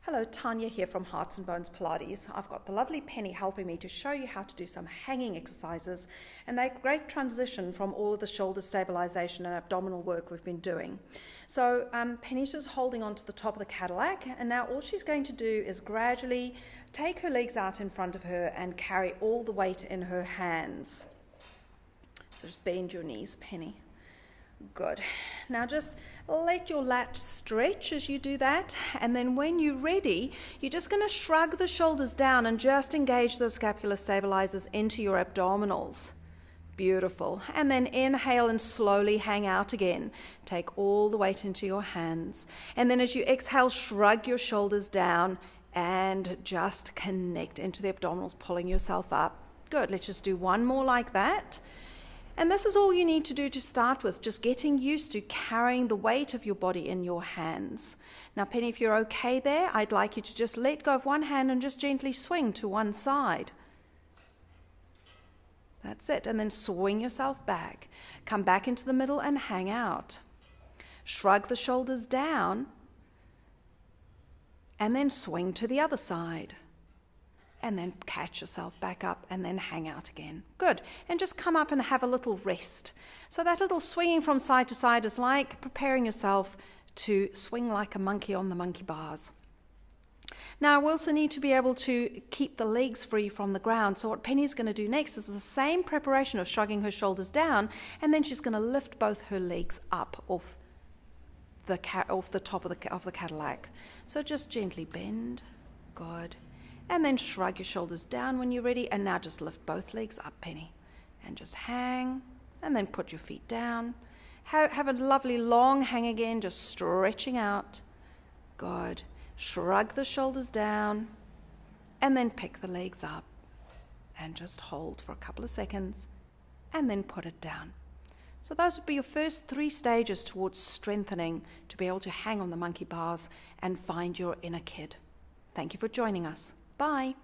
Hello, Tania here from Hearts and Bones Pilates. I've got the lovely Penny helping me to show you how to do some hanging exercises, and they're a great transition from all of the shoulder stabilization and abdominal work we've been doing. So Penny's just holding onto the top of the Cadillac, and now all she's going to do is gradually take her legs out in front of her and carry all the weight in her hands. So just bend your knees, Penny. Good. Now just let your lat stretch as you do that, and then when you're ready, you're just going to shrug the shoulders down and just engage those scapular stabilizers into your abdominals. Beautiful. And then inhale and slowly hang out again. Take all the weight into your hands. And then as you exhale, shrug your shoulders down and just connect into the abdominals, pulling yourself up. Good. Let's just do one more like that. And this is all you need to do to start with, just getting used to carrying the weight of your body in your hands. Now, Penny, if you're okay there, I'd like you to just let go of one hand and just gently swing to one side. That's it. And then swing yourself back. Come back into the middle and hang out. Shrug the shoulders down and then swing to the other side. And then catch yourself back up and then hang out again. Good. And just come up and have a little rest. So that little swinging from side to side is like preparing yourself to swing like a monkey on the monkey bars. Now, we also need to be able to keep the legs free from the ground. So what Penny's going to do next is the same preparation of shrugging her shoulders down, and then she's going to lift both her legs up off the top of the Cadillac. So just gently bend. Good. And then shrug your shoulders down when you're ready. And now just lift both legs up, Penny. And just hang. And then put your feet down. Have a lovely long hang again, just stretching out. Good. Shrug the shoulders down. And then pick the legs up. And just hold for a couple of seconds. And then put it down. So those would be your first 3 stages towards strengthening to be able to hang on the monkey bars and find your inner kid. Thank you for joining us. Bye.